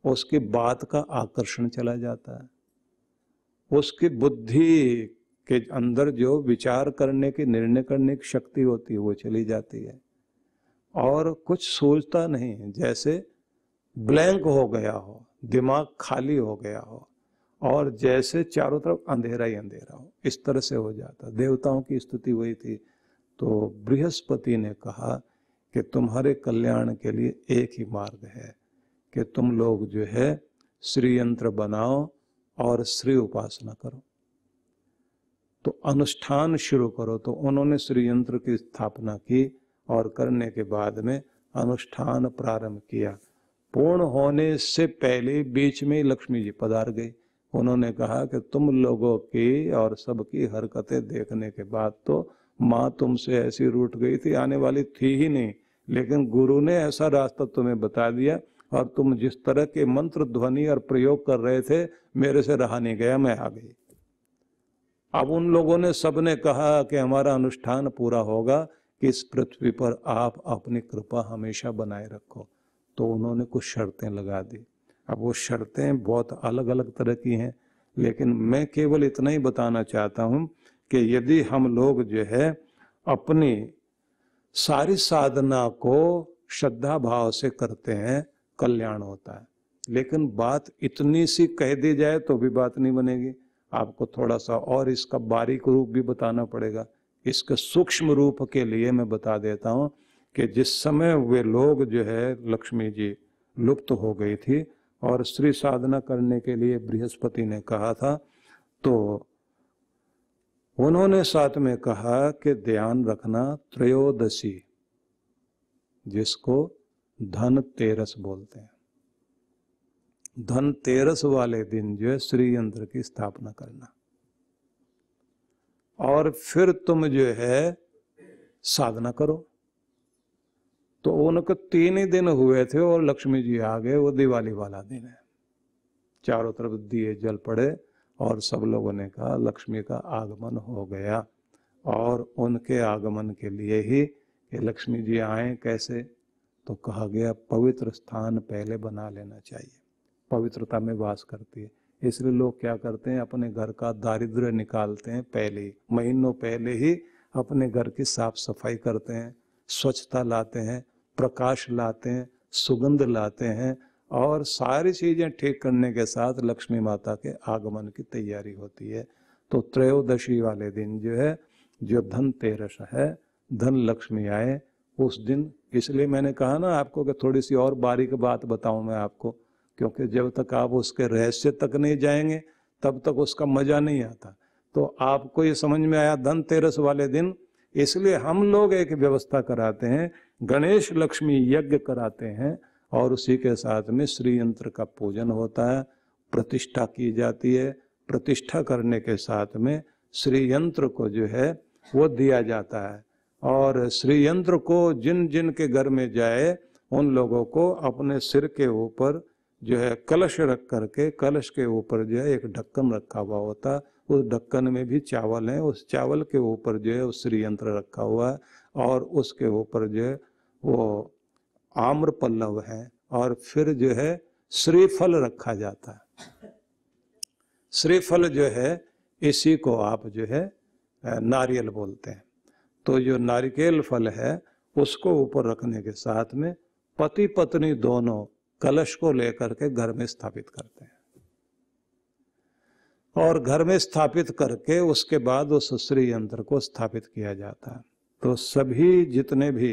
उसकी बात का आकर्षण चला जाता है, उसकी बुद्धि के अंदर जो विचार करने की, निर्णय करने की शक्ति होती है वो चली जाती है, और कुछ सोचता नहीं, जैसे ब्लैंक हो गया हो, दिमाग खाली हो गया हो, और जैसे चारों तरफ अंधेरा ही अंधेरा हो, इस तरह से हो जाता। देवताओं की स्थिति वही थी। तो बृहस्पति ने कहा कि तुम्हारे कल्याण के लिए एक ही मार्ग है कि तुम लोग जो है श्री यंत्र बनाओ और श्री उपासना करो, तो अनुष्ठान शुरू करो। तो उन्होंने श्री यंत्र की स्थापना की और करने के बाद में अनुष्ठान प्रारंभ किया। पूर्ण होने से पहले बीच में लक्ष्मी जी पधार गई। उन्होंने कहा कि तुम लोगों की और सबकी हरकतें देखने के बाद तो माँ तुमसे ऐसी रूठ गई थी, आने वाली थी ही नहीं, लेकिन गुरु ने ऐसा रास्ता तुम्हें बता दिया, और तुम जिस तरह के मंत्र ध्वनि और प्रयोग कर रहे थे, मेरे से रहा नहीं गया, मैं आ गई। अब उन लोगों ने सबने कहा कि हमारा अनुष्ठान पूरा होगा कि इस पृथ्वी पर आप अपनी कृपा हमेशा बनाए रखो। तो उन्होंने कुछ शर्तें लगा दी। अब वो शर्तें बहुत अलग अलग तरह की हैं, लेकिन मैं केवल इतना ही बताना चाहता हूं कि यदि हम लोग जो है अपनी सारी साधना को श्रद्धा भाव से करते हैं, कल्याण होता है। लेकिन बात इतनी सी कह दी जाए तो भी बात नहीं बनेगी, आपको थोड़ा सा और इसका बारीक रूप भी बताना पड़ेगा। इसके सूक्ष्म रूप के लिए मैं बता देता हूं कि जिस समय वे लोग जो है लक्ष्मी जी लुप्त हो गई थी और श्री साधना करने के लिए बृहस्पति ने कहा था, तो उन्होंने साथ में कहा कि ध्यान रखना त्रयोदशी, जिसको धनतेरस बोलते हैं, धनतेरस वाले दिन जो है श्री यंत्र की स्थापना करना, और फिर तुम जो है साधना करो। तो उनको 3 ही दिन हुए थे और लक्ष्मी जी आ गए। वो दिवाली वाला दिन है, चारों तरफ दिए जल पड़े और सब लोगों ने कहा लक्ष्मी का आगमन हो गया। और उनके आगमन के लिए ही कि लक्ष्मी जी आए कैसे, तो कहा गया पवित्र स्थान पहले बना लेना चाहिए, पवित्रता में वास करती है। इसलिए लोग क्या करते हैं, अपने घर का दारिद्र्य निकालते हैं, पहले ही महीनों पहले ही अपने घर की साफ सफाई करते हैं, स्वच्छता लाते हैं, प्रकाश लाते हैं, सुगंध लाते हैं, और सारी चीजें ठीक करने के साथ लक्ष्मी माता के आगमन की तैयारी होती है। तो त्रयोदशी वाले दिन जो है, जो धनतेरस है, धन लक्ष्मी आए उस दिन। इसलिए मैंने कहा ना आपको कि थोड़ी सी और बारीक बात बताऊं मैं आपको, क्योंकि जब तक आप उसके रहस्य तक नहीं जाएंगे तब तक उसका मजा नहीं आता। तो आपको ये समझ में आया धनतेरस वाले दिन, इसलिए हम लोग एक व्यवस्था कराते हैं, गणेश लक्ष्मी यज्ञ कराते हैं, और उसी के साथ में श्री यंत्र का पूजन होता है, प्रतिष्ठा की जाती है। प्रतिष्ठा करने के साथ में श्री यंत्र को जो है वो दिया जाता है, और श्री यंत्र को जिन जिन के घर में जाए उन लोगों को अपने सिर के ऊपर जो है कलश रख करके, कलश के ऊपर जो है एक ढक्कन रखा हुआ होता है, उस ढक्कन में भी चावल है, उस चावल के ऊपर जो है उस श्री यंत्र रखा हुआ है, और उसके ऊपर जो है वो आम्र पल्लव है, और फिर जो है श्रीफल रखा जाता है। श्रीफल जो है इसी को आप जो है नारियल बोलते हैं। तो जो नारिकेल फल है उसको ऊपर रखने के साथ में पति पत्नी दोनों कलश को लेकर के घर में स्थापित करते हैं, और घर में स्थापित करके उसके बाद उस श्री यंत्र को स्थापित किया जाता है। तो सभी जितने भी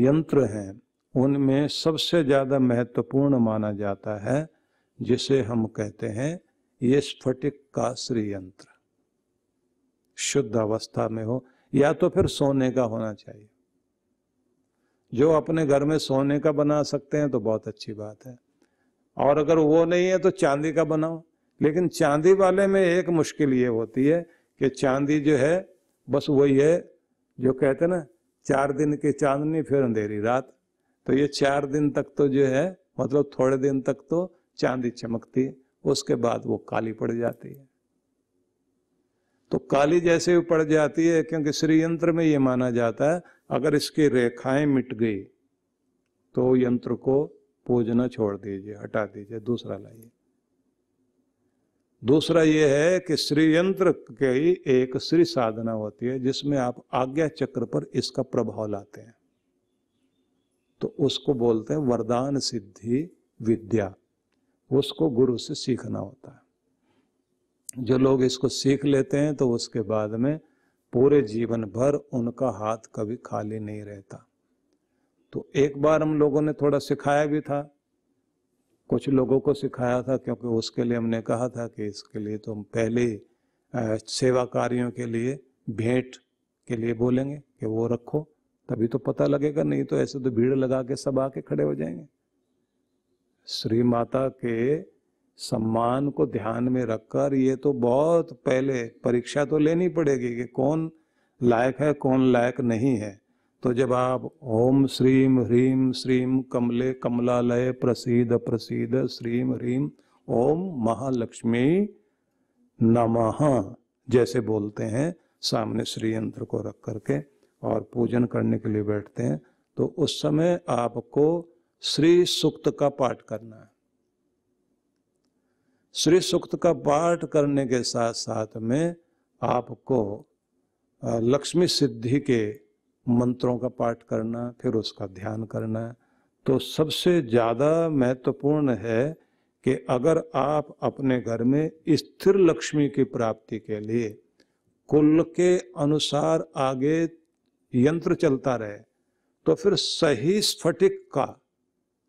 यंत्र हैं उनमें सबसे ज्यादा महत्वपूर्ण माना जाता है जिसे हम कहते हैं ये स्फटिक का श्री यंत्र, शुद्ध अवस्था में हो, या तो फिर सोने का होना चाहिए। जो अपने घर में सोने का बना सकते हैं तो बहुत अच्छी बात है, और अगर वो नहीं है तो चांदी का बनाओ। लेकिन चांदी वाले में एक मुश्किल ये होती है कि चांदी जो है बस वही है जो कहते हैं ना 4 दिन की चांदनी फिर अंधेरी रात। तो ये 4 दिन तक तो जो है मतलब थोड़े दिन तक तो चांदी चमकती है, उसके बाद वो काली पड़ जाती है। तो काली जैसे ही पड़ जाती है, क्योंकि श्री यंत्र में ये माना जाता है अगर इसकी रेखाएं मिट गई तो यंत्र को पूजना छोड़ दीजिए, हटा दीजिए, दूसरा लाइए। दूसरा ये है कि श्री यंत्र की एक श्री साधना होती है जिसमें आप आज्ञा चक्र पर इसका प्रभाव लाते हैं, तो उसको बोलते हैं वरदान सिद्धि विद्या। उसको गुरु से सीखना होता है। जो लोग इसको सीख लेते हैं तो उसके बाद में पूरे जीवन भर उनका हाथ कभी खाली नहीं रहता। तो एक बार हम लोगों ने थोड़ा सिखाया भी था, कुछ लोगों को सिखाया था, क्योंकि उसके लिए हमने कहा था कि इसके लिए तो हम पहले सेवा कार्यों के लिए भेंट के लिए बोलेंगे कि वो रखो, तभी तो पता लगेगा, नहीं तो ऐसे तो भीड़ लगा के सब आके खड़े हो जाएंगे। श्री माता के सम्मान को ध्यान में रखकर ये तो बहुत पहले परीक्षा तो लेनी पड़ेगी कि कौन लायक है कौन लायक नहीं है। तो जब आप ओम श्रीम ह्रीम श्रीम कमले कमलालय प्रसीद प्रसीद श्रीम ह्रीम ओम महालक्ष्मी नमः जैसे बोलते हैं, सामने श्री यंत्र को रख करके और पूजन करने के लिए बैठते हैं, तो उस समय आपको श्री सूक्त का पाठ करना है। श्री सूक्त का पाठ करने के साथ साथ में आपको लक्ष्मी सिद्धि के मंत्रों का पाठ करना, फिर उसका ध्यान करना है। तो सबसे ज़्यादा महत्वपूर्ण है कि अगर आप अपने घर में स्थिर लक्ष्मी की प्राप्ति के लिए कुल के अनुसार आगे यंत्र चलता रहे, तो फिर सही स्फटिक का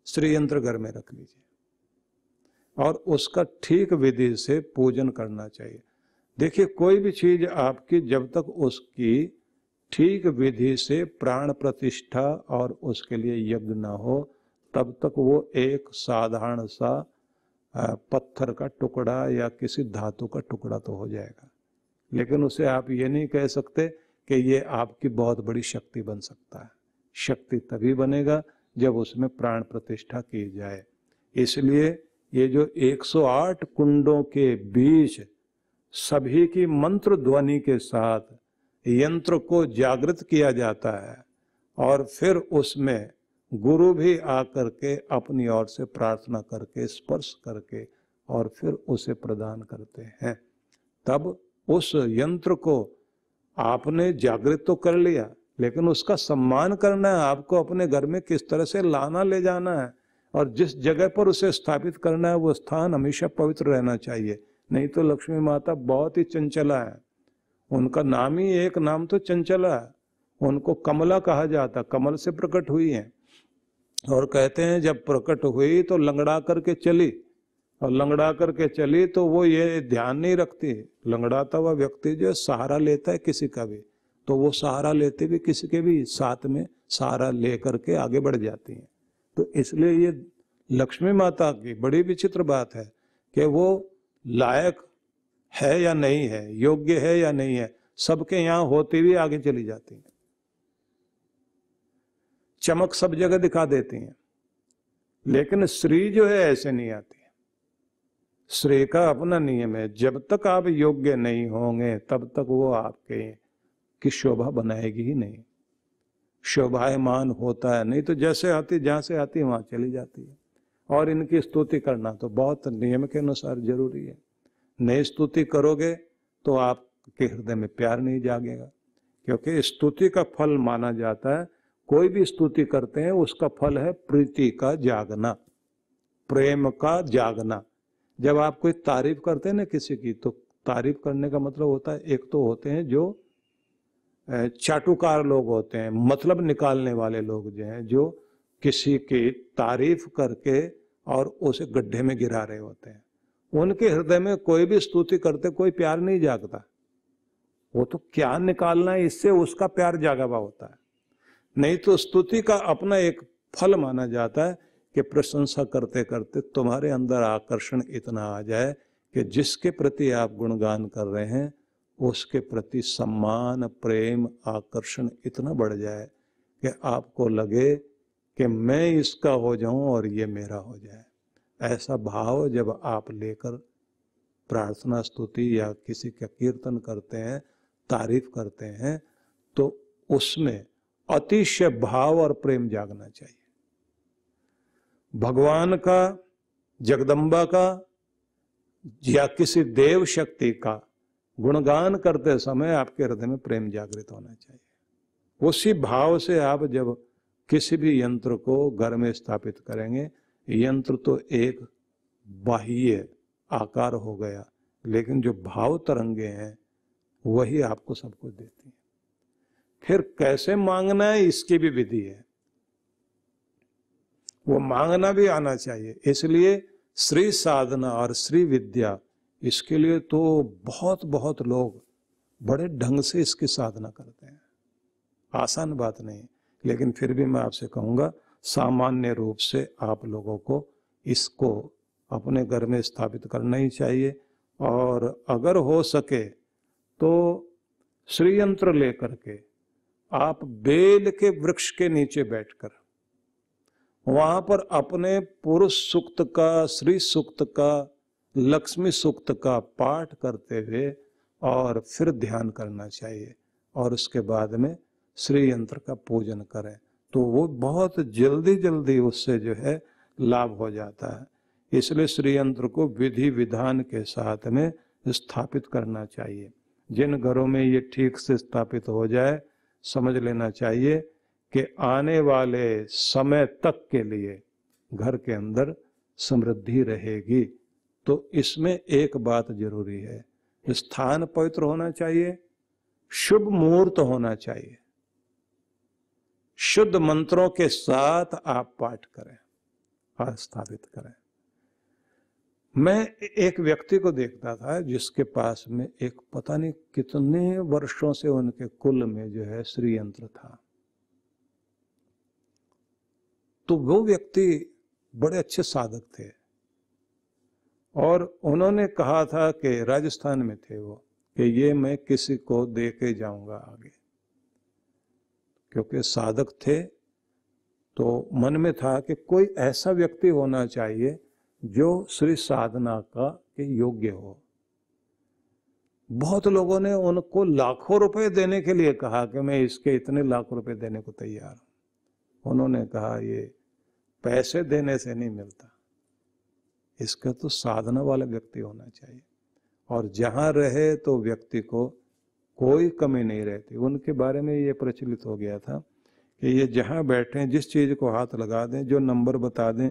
श्री यंत्र घर में रख लीजिए और उसका ठीक विधि से पूजन करना चाहिए। देखिए, कोई भी चीज आपकी जब तक उसकी ठीक विधि से प्राण प्रतिष्ठा और उसके लिए यज्ञ ना हो, तब तक वो एक साधारण सा पत्थर का टुकड़ा या किसी धातु का टुकड़ा तो हो जाएगा, लेकिन उसे आप ये नहीं कह सकते कि ये आपकी बहुत बड़ी शक्ति बन सकता है। शक्ति तभी बनेगा जब उसमें प्राण प्रतिष्ठा की जाए। इसलिए ये जो 108 कुंडों के बीच सभी की मंत्र ध्वनि के साथ यंत्र को जागृत किया जाता है और फिर उसमें गुरु भी आकर के अपनी ओर से प्रार्थना करके स्पर्श करके और फिर उसे प्रदान करते हैं, तब उस यंत्र को आपने जागृत तो कर लिया, लेकिन उसका सम्मान करना है। आपको अपने घर में किस तरह से लाना ले जाना है और जिस जगह पर उसे स्थापित करना है वो स्थान हमेशा पवित्र रहना चाहिए। नहीं तो लक्ष्मी माता बहुत ही चंचला है, उनका नाम ही एक नाम तो चंचला है। उनको कमला कहा जाता, कमल से प्रकट हुई है और कहते हैं जब प्रकट हुई तो लंगड़ा करके चली, और लंगड़ा करके चली तो वो ये ध्यान नहीं रखती, लंगड़ाता हुआ व्यक्ति जो सहारा लेता है किसी का भी, तो वो सहारा लेते भी किसी के भी साथ में सहारा ले करके आगे बढ़ जाती हैं। तो इसलिए ये लक्ष्मी माता की बड़ी विचित्र बात है कि वो लायक है या नहीं है, योग्य है या नहीं है, सबके यहाँ होती हुई आगे चली जाती हैं, चमक सब जगह दिखा देती हैं। लेकिन श्री जो है ऐसे नहीं आती है। श्री का अपना नियम है, जब तक आप योग्य नहीं होंगे तब तक वो आपके की शोभा बनाएगी ही नहीं, शोभायमान होता है नहीं, तो जैसे आती जहां से आती वहां चली जाती है। और इनकी स्तुति करना तो बहुत नियम के अनुसार जरूरी है। नहीं स्तुति करोगे तो आपके हृदय में प्यार नहीं जागेगा, क्योंकि स्तुति का फल माना जाता है, कोई भी स्तुति करते हैं उसका फल है प्रीति का जागना, प्रेम का जागना। जब आप कोई तारीफ करते हैं ना किसी की, तो तारीफ करने का मतलब होता है, एक तो होते हैं जो चाटुकार लोग होते हैं, मतलब निकालने वाले लोग जो हैं, जो किसी की तारीफ करके और उसे गड्ढे में गिरा रहे होते हैं, उनके हृदय में कोई भी स्तुति करते कोई प्यार नहीं जागता। वो तो क्या निकालना है इससे उसका प्यार जागा हुआ होता है। नहीं तो स्तुति का अपना एक फल माना जाता है कि प्रशंसा करते करते तुम्हारे अंदर आकर्षण इतना आ जाए कि जिसके प्रति आप गुणगान कर रहे हैं उसके प्रति सम्मान प्रेम आकर्षण इतना बढ़ जाए कि आपको लगे कि मैं इसका हो जाऊं और ये मेरा हो जाए। ऐसा भाव जब आप लेकर प्रार्थना स्तुति या किसी का कीर्तन करते हैं, तारीफ करते हैं, तो उसमें अतिशय भाव और प्रेम जागना चाहिए। भगवान का, जगदम्बा का या किसी देव शक्ति का गुणगान करते समय आपके हृदय में प्रेम जागृत होना चाहिए। उसी भाव से आप जब किसी भी यंत्र को घर में स्थापित करेंगे, यंत्र तो एक बाह्य आकार हो गया, लेकिन जो भाव तरंगे हैं वही आपको सब कुछ देती है। फिर कैसे मांगना है इसकी भी विधि है, वो मांगना भी आना चाहिए। इसलिए श्री साधना और श्री विद्या, इसके लिए तो बहुत बहुत लोग बड़े ढंग से इसकी साधना करते हैं। आसान बात नहीं, लेकिन फिर भी मैं आपसे कहूँगा सामान्य रूप से आप लोगों को इसको अपने घर में स्थापित करना ही चाहिए। और अगर हो सके तो श्री यंत्र लेकर के आप बेल के वृक्ष के नीचे बैठकर वहां पर अपने पुरुष सूक्त का, श्री सूक्त का, लक्ष्मी सूक्त का पाठ करते हुए और फिर ध्यान करना चाहिए, और उसके बाद में श्री यंत्र का पूजन करें तो वो बहुत जल्दी जल्दी उससे जो है लाभ हो जाता है। इसलिए श्री यंत्र को विधि विधान के साथ में स्थापित करना चाहिए। जिन घरों में ये ठीक से स्थापित हो जाए, समझ लेना चाहिए कि आने वाले समय तक के लिए घर के अंदर समृद्धि रहेगी। तो इसमें एक बात जरूरी है, स्थान पवित्र होना चाहिए, शुभ मुहूर्त होना चाहिए, शुद्ध मंत्रों के साथ आप पाठ करें और स्थापित करें। मैं एक व्यक्ति को देखता था जिसके पास में एक पता नहीं कितने वर्षों से उनके कुल में जो है श्री यंत्र था। तो वो व्यक्ति बड़े अच्छे साधक थे और उन्होंने कहा था कि राजस्थान में थे वो, कि ये मैं किसी को दे के जाऊंगा आगे, क्योंकि साधक थे। तो मन में था कि कोई ऐसा व्यक्ति होना चाहिए जो श्री साधना का के योग्य हो। बहुत लोगों ने उनको लाखों रुपए देने के लिए कहा कि मैं इसके इतने लाख रुपए देने को तैयार हूं। उन्होंने कहा ये पैसे देने से नहीं मिलता, इसका तो साधना वाला व्यक्ति होना चाहिए, और जहां रहे तो व्यक्ति को कोई कमी नहीं रहती। उनके बारे में ये प्रचलित हो गया था कि ये जहां बैठे जिस चीज को हाथ लगा दें, जो नंबर बता दें,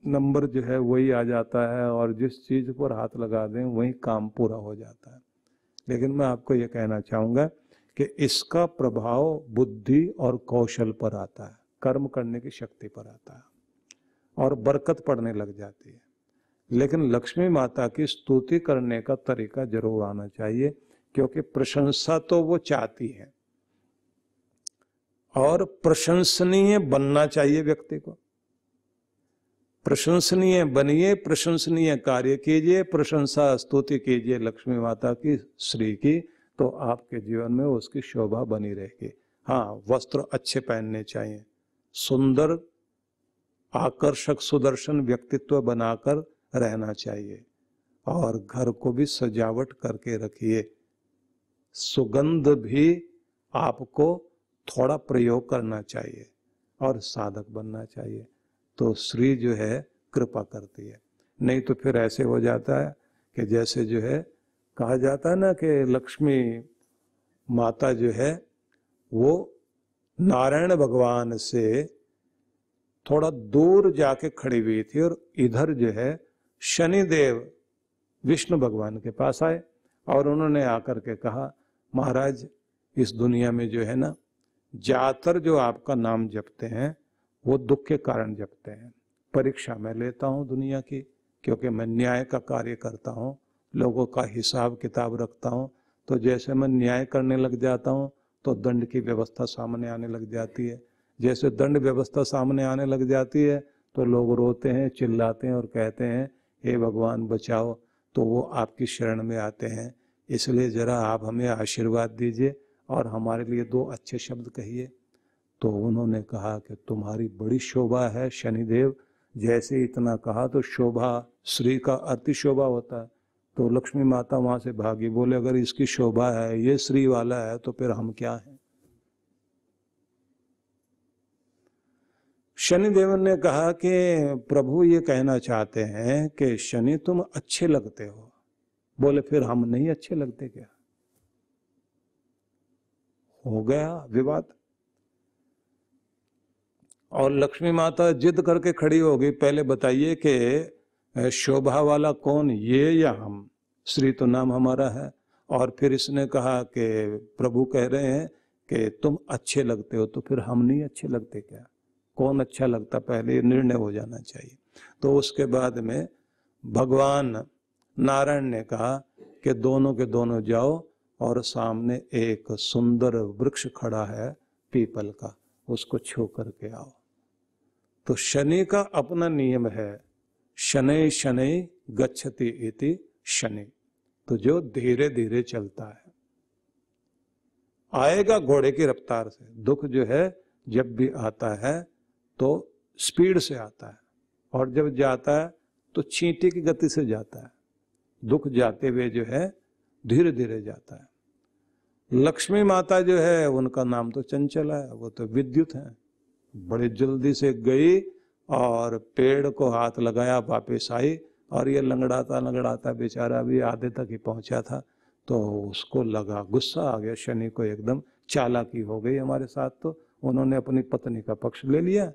नंबर जो है वही आ जाता है, और जिस चीज पर हाथ लगा दें वही काम पूरा हो जाता है। लेकिन मैं आपको ये कहना चाहूंगा कि इसका प्रभाव बुद्धि और कौशल पर आता है, कर्म करने की शक्ति पर आता है, और बरकत पड़ने लग जाती है। लेकिन लक्ष्मी माता की स्तुति करने का तरीका जरूर आना चाहिए, क्योंकि प्रशंसा तो वो चाहती है, और प्रशंसनीय बनना चाहिए व्यक्ति को। प्रशंसनीय बनिए, प्रशंसनीय कार्य कीजिए, प्रशंसा स्तुति कीजिए लक्ष्मी माता की, श्री की, तो आपके जीवन में उसकी शोभा बनी रहेगी। हाँ, वस्त्र अच्छे पहनने चाहिए, सुंदर आकर्षक सुदर्शन व्यक्तित्व बनाकर रहना चाहिए, और घर को भी सजावट करके रखिए। सुगंध भी आपको थोड़ा प्रयोग करना चाहिए, और साधक बनना चाहिए, तो श्री जो है कृपा करती है। नहीं तो फिर ऐसे हो जाता है कि जैसे जो है कहा जाता है ना कि लक्ष्मी माता जो है वो नारायण भगवान से थोड़ा दूर जाके खड़ी हुई थी, और इधर जो है शनिदेव विष्णु भगवान के पास आए, और उन्होंने आकर के कहा, महाराज इस दुनिया में जो है ना, ज्यादातर जो आपका नाम जपते हैं वो दुख के कारण जपते हैं। परीक्षा मैं लेता हूँ दुनिया की, क्योंकि मैं न्याय का कार्य करता हूँ, लोगों का हिसाब किताब रखता हूँ। तो जैसे मैं न्याय करने लग जाता हूँ तो दंड की व्यवस्था सामने आने लग जाती है। जैसे दंड व्यवस्था सामने आने लग जाती है तो लोग रोते हैं, चिल्लाते हैं और कहते हैं हे भगवान बचाओ, तो वो आपकी शरण में आते हैं। इसलिए जरा आप हमें आशीर्वाद दीजिए और हमारे लिए दो अच्छे शब्द कहिए। तो उन्होंने कहा कि तुम्हारी बड़ी शोभा है शनिदेव। जैसे इतना कहा तो शोभा, श्री का अति शोभा होता है। तो लक्ष्मी माता वहां से भागी, बोले अगर इसकी शोभा है, ये श्री वाला है, तो फिर हम क्या हैं। शनिदेव ने कहा कि प्रभु ये कहना चाहते हैं कि शनि तुम अच्छे लगते हो। बोले फिर हम नहीं अच्छे लगते क्या? हो गया विवाद। और लक्ष्मी माता जिद करके खड़ी हो गई, पहले बताइए कि शोभा वाला कौन, ये या हम? श्री तो नाम हमारा है। और फिर इसने कहा कि प्रभु कह रहे हैं कि तुम अच्छे लगते हो, तो फिर हम नहीं अच्छे लगते क्या? कौन अच्छा लगता, पहले निर्णय हो जाना चाहिए। तो उसके बाद में भगवान नारायण ने कहा कि दोनों के दोनों जाओ और सामने एक सुंदर वृक्ष खड़ा है पीपल का, उसको छू करके आओ। तो शनि का अपना नियम है, शनै शनै गच्छति इति शनि, तो जो धीरे धीरे चलता है। आएगा घोड़े की रफ्तार से। दुख जो है जब भी आता है तो स्पीड से आता है, और जब जाता है तो चींटी की गति से जाता है। दुख जाते हुए जो है धीरे धीरे जाता है। लक्ष्मी माता जो है उनका नाम तो चंचला है, वो तो विद्युत है। बड़ी जल्दी से गई और पेड़ को हाथ लगाया, वापस आई, और ये लंगड़ाता लंगड़ाता बेचारा भी आधे तक ही पहुंचा था। तो उसको लगा, गुस्सा आ गया शनि को, एकदम चालाकी हो गई हमारे साथ। तो उन्होंने अपनी पत्नी का पक्ष ले लिया।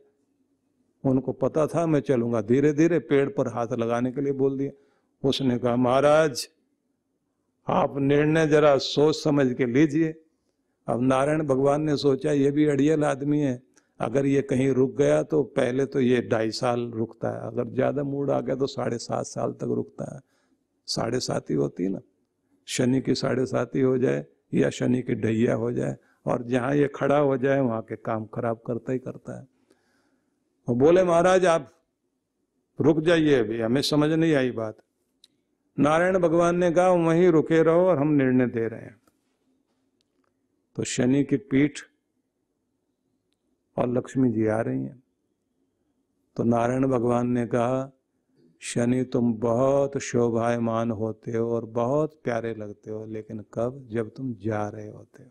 उनको पता था मैं चलूंगा धीरे धीरे, पेड़ पर हाथ लगाने के लिए बोल दिया। उसने कहा महाराज आप निर्णय जरा सोच समझ के लीजिए। अब नारायण भगवान ने सोचा ये भी अड़ियल आदमी है, अगर ये कहीं रुक गया तो पहले तो ये 2.5 साल रुकता है, अगर ज्यादा मूड आ गया तो 7.5 साल तक रुकता है। 7.5 ही होती है ना, शनि की 7.5 हो जाए या शनि की ढैया हो जाए, और जहां ये खड़ा हो जाए वहां के काम खराब करता ही करता है। वो बोले महाराज आप रुक जाइए, अभी हमें समझ नहीं आई बात। नारायण भगवान ने कहा वहीं रुके रहो और हम निर्णय दे रहे हैं। तो शनि की पीठ और लक्ष्मी जी आ रही हैं। तो नारायण भगवान ने कहा शनि तुम बहुत शोभायमान होते हो और बहुत प्यारे लगते हो, लेकिन कब? जब तुम जा रहे होते हो।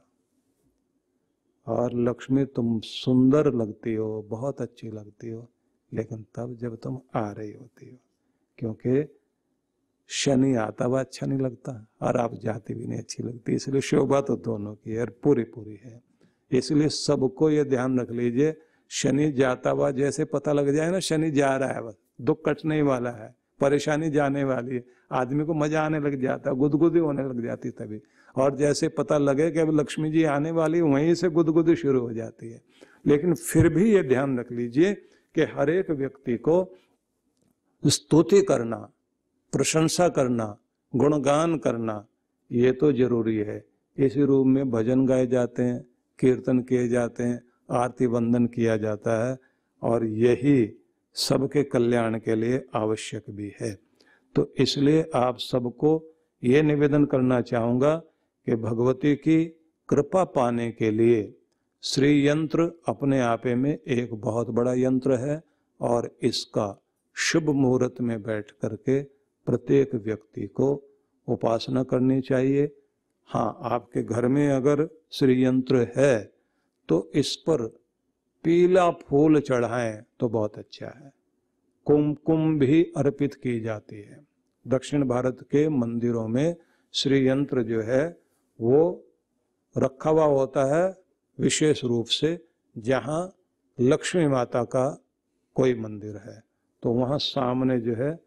और लक्ष्मी तुम सुंदर लगती हो, बहुत अच्छी लगती हो, लेकिन तब जब तुम आ रही होती हो। क्योंकि शनि आता हुआ अच्छा नहीं लगता और आप जाती भी नहीं अच्छी लगती, इसलिए शोभा तो दोनों की है, पूरी पूरी है। इसलिए सबको ये ध्यान रख लीजिए, शनि जाता हुआ जैसे पता लग जाए ना शनि जा रहा है, बस दुख कटने ही वाला है, परेशानी जाने वाली है, आदमी को मजा आने लग जाता है, गुदगुदी होने लग जाती तभी। और जैसे पता लगे कि अब लक्ष्मी जी आने वाली, वहीं से गुदगुदी शुरू हो जाती है। लेकिन फिर भी ये ध्यान रख लीजिए कि हर एक व्यक्ति को स्तुति करना, प्रशंसा करना, गुणगान करना, ये तो जरूरी है। इसी रूप में भजन गाए जाते हैं, कीर्तन किए जाते हैं, आरती वंदन किया जाता है, और यही सबके कल्याण के लिए आवश्यक भी है। तो इसलिए आप सबको ये निवेदन करना चाहूँगा कि भगवती की कृपा पाने के लिए श्री यंत्र अपने आपे में एक बहुत बड़ा यंत्र है, और इसका शुभ मुहूर्त में बैठ करके प्रत्येक व्यक्ति को उपासना करनी चाहिए। हाँ, आपके घर में अगर श्री यंत्र है तो इस पर पीला फूल चढ़ाएं तो बहुत अच्छा है। कुमकुम भी अर्पित की जाती है। दक्षिण भारत के मंदिरों में श्री यंत्र जो है वो रखा हुआ होता है, विशेष रूप से जहाँ लक्ष्मी माता का कोई मंदिर है तो वहाँ सामने जो है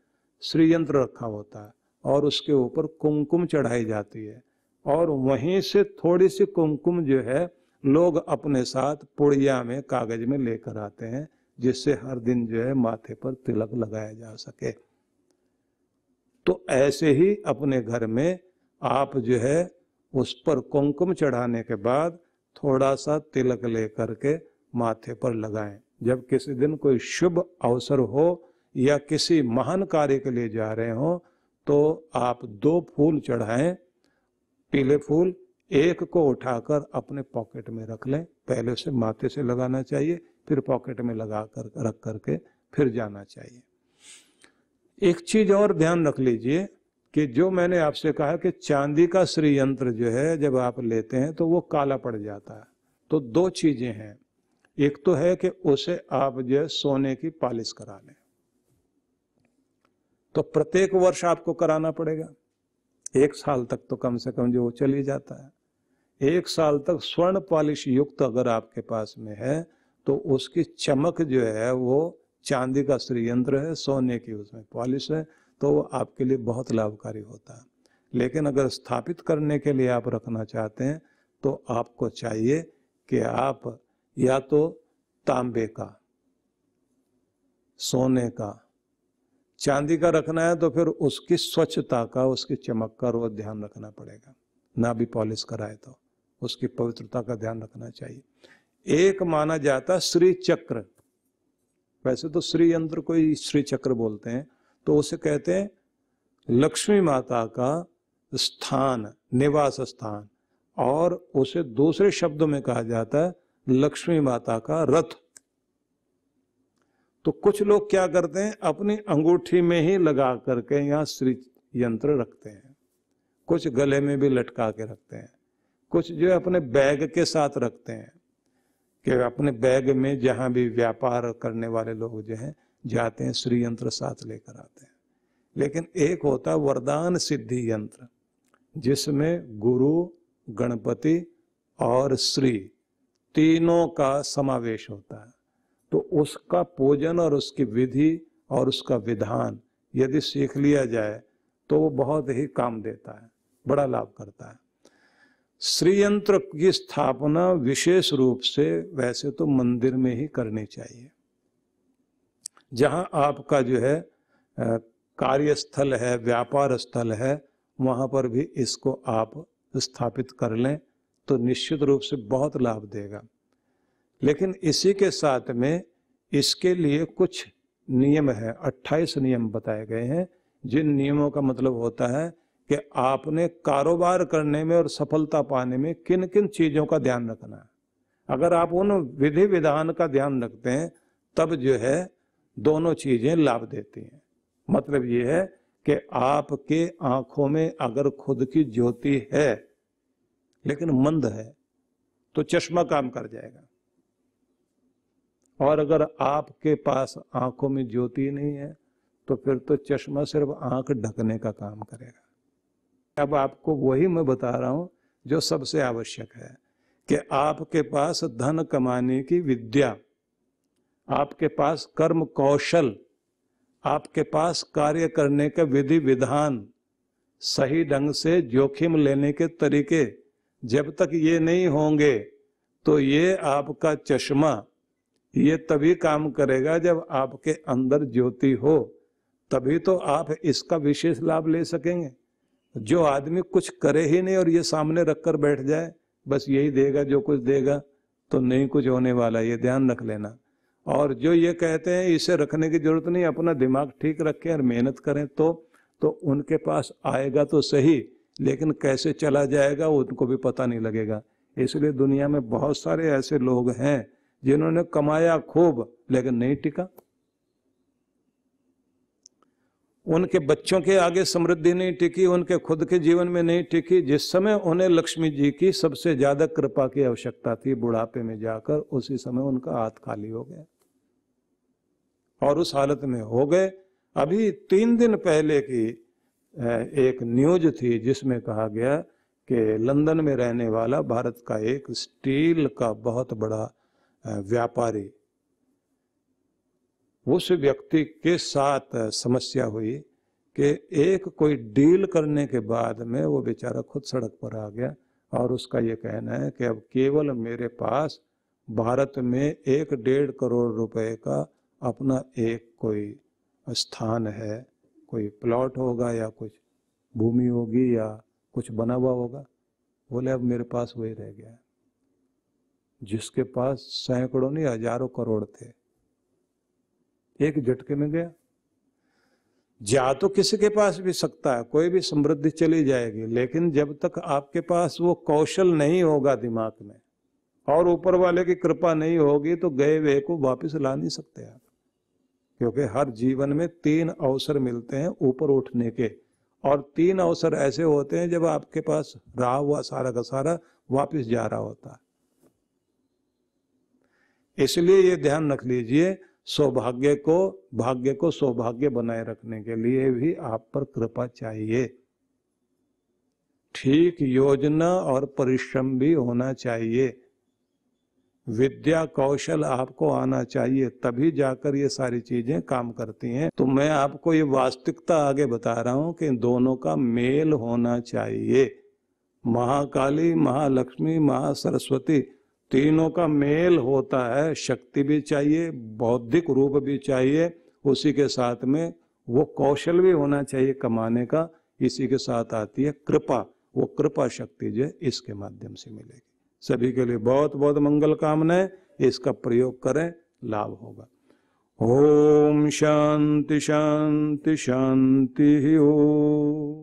श्री यंत्र रखा होता है, और उसके ऊपर कुमकुम चढ़ाई जाती है, और वहीं से थोड़ी सी कुमकुम जो है लोग अपने साथ पुड़िया में कागज में लेकर आते हैं, जिससे हर दिन जो है माथे पर तिलक लगाया जा सके। तो ऐसे ही अपने घर में आप जो है उस पर कुमकुम चढ़ाने के बाद थोड़ा सा तिलक लेकर के माथे पर लगाएं। जब किसी दिन कोई शुभ अवसर हो या किसी महान कार्य के लिए जा रहे हो तो आप 2 फूल चढ़ाएं, पीले फूल। एक को उठाकर अपने पॉकेट में रख लें, पहले उसे माथे से लगाना चाहिए, फिर पॉकेट में लगा कर रख करके फिर जाना चाहिए। एक चीज और ध्यान रख लीजिए कि जो मैंने आपसे कहा कि चांदी का श्री यंत्र जो है जब आप लेते हैं तो वो काला पड़ जाता है। तो 2 चीजें हैं, एक तो है कि उसे आप जो है सोने की पॉलिश करा लें, तो प्रत्येक वर्ष आपको कराना पड़ेगा। 1 साल तक तो कम से कम जो चल ही जाता है। 1 साल तक स्वर्ण पॉलिश युक्त अगर आपके पास में है तो उसकी चमक जो है वो चांदी का श्रीयंत्र है, सोने की उसमें पॉलिश है, तो वो आपके लिए बहुत लाभकारी होता है। लेकिन अगर स्थापित करने के लिए आप रखना चाहते हैं तो आपको चाहिए कि आप या तो तांबे का, सोने का, चांदी का रखना है तो फिर उसकी स्वच्छता का, उसकी चमक का रोज ध्यान रखना पड़ेगा। ना भी पॉलिश कराए तो उसकी पवित्रता का ध्यान रखना चाहिए। एक माना जाता श्री चक्र, वैसे तो श्री यंत्र को ही श्री चक्र बोलते हैं, तो उसे कहते हैं लक्ष्मी माता का स्थान, निवास स्थान, और उसे दूसरे शब्दों में कहा जाता है लक्ष्मी माता का रथ। तो कुछ लोग क्या करते हैं, अपनी अंगूठी में ही लगा करके यहाँ श्री यंत्र रखते हैं, कुछ गले में भी लटका के रखते हैं, कुछ जो है अपने बैग के साथ रखते हैं कि अपने बैग में जहां भी व्यापार करने वाले लोग जो हैं जाते हैं श्री यंत्र साथ लेकर आते हैं। लेकिन एक होता है वरदान सिद्धि यंत्र, जिसमें गुरु, गणपति और श्री तीनों का समावेश होता है। तो उसका पूजन और उसकी विधि और उसका विधान यदि सीख लिया जाए तो वो बहुत ही काम देता है, बड़ा लाभ करता है। श्री यंत्र की स्थापना विशेष रूप से वैसे तो मंदिर में ही करनी चाहिए, जहां आपका जो है कार्यस्थल है, व्यापार स्थल है, वहां पर भी इसको आप स्थापित कर लें तो निश्चित रूप से बहुत लाभ देगा। लेकिन इसी के साथ में इसके लिए कुछ नियम है, 28 नियम बताए गए हैं, जिन नियमों का मतलब होता है कि आपने कारोबार करने में और सफलता पाने में किन किन चीजों का ध्यान रखना है। अगर आप उन विधि विधान का ध्यान रखते हैं तब जो है दोनों चीजें लाभ देती हैं। मतलब ये है कि आपके आंखों में अगर खुद की ज्योति है लेकिन मंद है तो चश्मा काम कर जाएगा, और अगर आपके पास आंखों में ज्योति नहीं है तो फिर तो चश्मा सिर्फ आंख ढकने का काम करेगा। अब आपको वही मैं बता रहा हूं जो सबसे आवश्यक है कि आपके पास धन कमाने की विद्या, आपके पास कर्म कौशल, आपके पास कार्य करने का विधि विधान, सही ढंग से जोखिम लेने के तरीके, जब तक ये नहीं होंगे तो ये आपका चश्मा ये तभी काम करेगा जब आपके अंदर ज्योति हो, तभी तो आप इसका विशेष लाभ ले सकेंगे। जो आदमी कुछ करे ही नहीं और ये सामने रखकर बैठ जाए, बस यही देगा जो कुछ देगा, तो नहीं कुछ होने वाला, ये ध्यान रख लेना। और जो ये कहते हैं इसे रखने की जरूरत नहीं, अपना दिमाग ठीक रखें और मेहनत करें तो उनके पास आएगा तो सही, लेकिन कैसे चला जाएगा उनको भी पता नहीं लगेगा। इसलिए दुनिया में बहुत सारे ऐसे लोग हैं जिन्होंने कमाया खूब लेकिन नहीं टिका, उनके बच्चों के आगे समृद्धि नहीं टिकी, उनके खुद के जीवन में नहीं टिकी। जिस समय उन्हें लक्ष्मी जी की सबसे ज्यादा कृपा की आवश्यकता थी, बुढ़ापे में जाकर, उसी समय उनका हाथ खाली हो गया और उस हालत में हो गए। अभी 3 दिन पहले की एक न्यूज थी जिसमें कहा गया कि लंदन में रहने वाला भारत का एक स्टील का बहुत बड़ा व्यापारी, उस व्यक्ति के साथ समस्या हुई कि एक कोई डील करने के बाद में वो बेचारा खुद सड़क पर आ गया, और उसका ये कहना है कि अब केवल मेरे पास भारत में 1-1.5 करोड़ रुपए का अपना एक कोई स्थान है, कोई प्लॉट होगा या कुछ भूमि होगी या कुछ बना हुआ होगा। बोले अब मेरे पास वही रह गया, जिसके पास सैकड़ों नहीं हजारों करोड़ थे, एक झटके में गया। जा तो किसी के पास भी सकता है, कोई भी समृद्धि चली जाएगी, लेकिन जब तक आपके पास वो कौशल नहीं होगा दिमाग में और ऊपर वाले की कृपा नहीं होगी तो गए हुए को वापस ला नहीं सकते आप। क्योंकि हर जीवन में 3 अवसर मिलते हैं ऊपर उठने के, और 3 अवसर ऐसे होते हैं जब आपके पास रहा हुआ सारा का सारा वापस जा रहा होता है। इसलिए ये ध्यान रख लीजिए, भाग्य को सौभाग्य बनाए रखने के लिए भी आप पर कृपा चाहिए। ठीक योजना और परिश्रम भी होना चाहिए। विद्या कौशल आपको आना चाहिए, तभी जाकर ये सारी चीजें काम करती हैं। तो मैं आपको ये वास्तविकता आगे बता रहा हूं कि दोनों का मेल होना चाहिए। महाकाली, महालक्ष्मी, महासरस्वती, तीनों का मेल होता है। शक्ति भी चाहिए, बौद्धिक रूप भी चाहिए, उसी के साथ में वो कौशल भी होना चाहिए कमाने का। इसी के साथ आती है कृपा, वो कृपा शक्ति जो है इसके माध्यम से मिलेगी। सभी के लिए बहुत बहुत मंगल कामनाएं। इसका प्रयोग करें, लाभ होगा। ओम शांति शांति शांति। ओम।